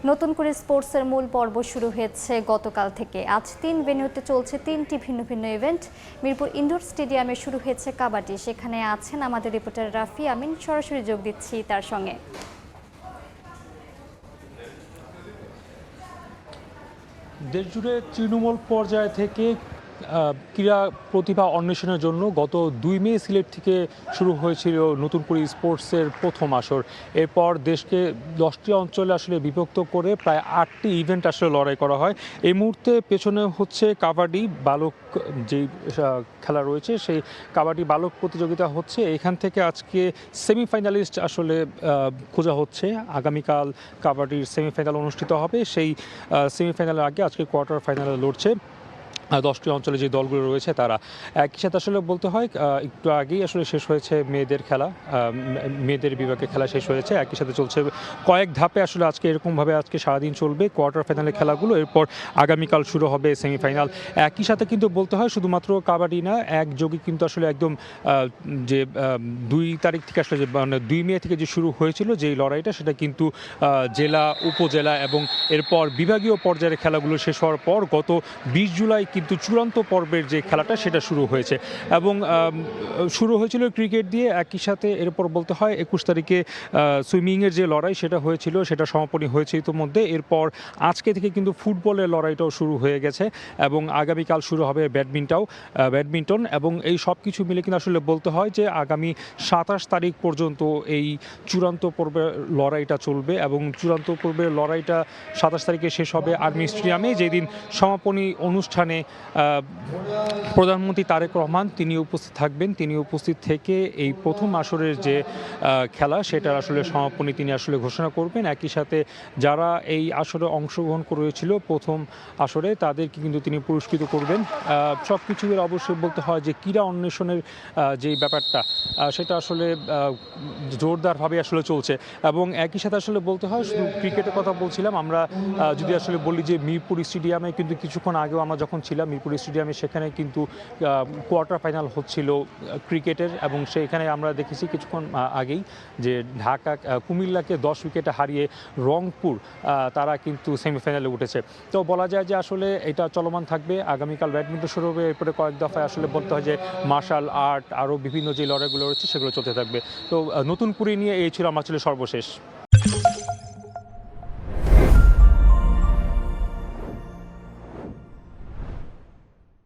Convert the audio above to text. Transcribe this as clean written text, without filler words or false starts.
নতুন করে স্পোর্টসের মূল পর্ব শুরু হয়েছে গতকাল থেকে। আজ ৩ ভেন্যুতে চলছে ৩টি ভিন্ন ভিন্ন ইভেন্ট। মিরপুর ইনডোর স্টেডিয়ামে শুরু হয়েছে কাবাডি। সেখানে আছেন আমাদের রিপোর্টার রাফি আমিন। সরাসরি যোগ দিচ্ছি তার সঙ্গে। দেশজুড়ে তৃণমূল পর্যায় থেকে ক্রীড়া প্রতিভা অন্বেষণের জন্য গত ২ মে সিলেট থেকে শুরু হয়েছিল নতুন করে স্পোর্টসের প্রথম আসর। এরপর দেশকে 10টি অঞ্চলে আসলে বিভক্ত করে প্রায় 8টি ইভেন্ট আসলে লড়াই করা হয়। এই মুহূর্তে পেছনে হচ্ছে কাবাডি বালক যেই খেলা রয়েছে, সেই কাবাডি বালক প্রতিযোগিতা হচ্ছে। এখান থেকে আজকে সেমিফাইনালিস্ট আসলে খোঁজা হচ্ছে। আগামীকাল কাবাডির সেমিফাইনাল অনুষ্ঠিত হবে। সেই সেমিফাইনালের আগে আজকে কোয়ার্টার ফাইনালে লড়ছে 10টি অঞ্চলে যে দলগুলো রয়েছে তারা। একই সাথে আসলে বলতে হয় একটু আগেই আসলে শেষ হয়েছে মেয়েদের খেলা, মেয়েদের বিভাগে খেলা শেষ হয়েছে। একই সাথে চলছে কয়েক ধাপে আসলে আজকে এরকমভাবে আজকে সারাদিন চলবে কোয়ার্টার ফাইনালের খেলাগুলো। এরপর আগামীকাল শুরু হবে সেমিফাইনাল। একই সাথে কিন্তু বলতে হয় শুধুমাত্র কাবাডি না, একযোগে কিন্তু আসলে একদম যে 2 তারিখ থেকে আসলে মানে 2 মে থেকে যে শুরু হয়েছিল যেই লড়াইটা, সেটা কিন্তু জেলা, উপজেলা এবং এরপর বিভাগীয় পর্যায়ের খেলাগুলো শেষ হওয়ার পর গত 20 জুলাই কিন্তু চূড়ান্ত পর্বের যে খেলাটা সেটা শুরু হয়েছে। এবং শুরু হয়েছিল ক্রিকেট দিয়ে। একই সাথে এরপর বলতে হয় 21 তারিখে সুইমিংয়ের যে লড়াই সেটা হয়েছিল, সেটা সমাপনী হয়েছে ইতিমধ্যে। এরপর আজকে থেকে কিন্তু ফুটবলের লড়াইটাও শুরু হয়ে গেছে এবং আগামীকাল শুরু হবে ব্যাডমিন্টন। এবং এই সব কিছু মিলে কিন্তু আসলে বলতে হয় যে আগামী 27 তারিখ পর্যন্ত এই চূড়ান্ত পর্বের লড়াইটা চলবে এবং চূড়ান্ত পর্বের লড়াইটা 27 তারিখে শেষ হবে আর্মি স্টেডিয়ামে। যেদিন সমাপনী অনুষ্ঠানে প্রধানমন্ত্রী তারেক রহমান তিনি উপস্থিত থাকবেন। তিনি উপস্থিত থেকে এই প্রথম আসরের যে খেলা সেটার আসলে সমাপনী তিনি আসলে ঘোষণা করবেন। একই সাথে যারা এই আসরে অংশগ্রহণ করেছিল প্রথম আসরে তাদেরকে কিন্তু তিনি পুরস্কৃত করবেন। সব কিছু অবশ্যই বলতে হয় যে ক্রীড়া অন্বেষণের যেই ব্যাপারটা সেটা আসলে জোরদারভাবে আসলে চলছে। এবং একই সাথে আসলে বলতে হয়, শুধু ক্রিকেটের কথা বলছিলাম, আমরা যদি আসলে বলি যে মিরপুর স্টেডিয়ামে কিন্তু কিছুক্ষণ আগেও আমরা যখন ছিলাম মিরপুর স্টেডিয়ামে, সেখানে কিন্তু কোয়ার্টার ফাইনাল হচ্ছিল ক্রিকেটের। এবং সেখানে আমরা দেখেছি কিছুক্ষণ আগেই যে ঢাকা কুমিল্লাকে 10 উইকেটে হারিয়ে রংপুর তারা কিন্তু সেমিফাইনালে উঠেছে। তো বলা যায় যে আসলে এটা চলমান থাকবে। আগামীকাল ব্যাডমিন্টন শুরু হবে। এরপরে কয়েক দফায় আসলে বলতে হয় যে মার্শাল আর্ট আরও বিভিন্ন যে লড়াইগুলো রয়েছে সেগুলো চলতে থাকবে। তো নতুন করে নিয়ে এই ছিল আমার সর্বশেষ।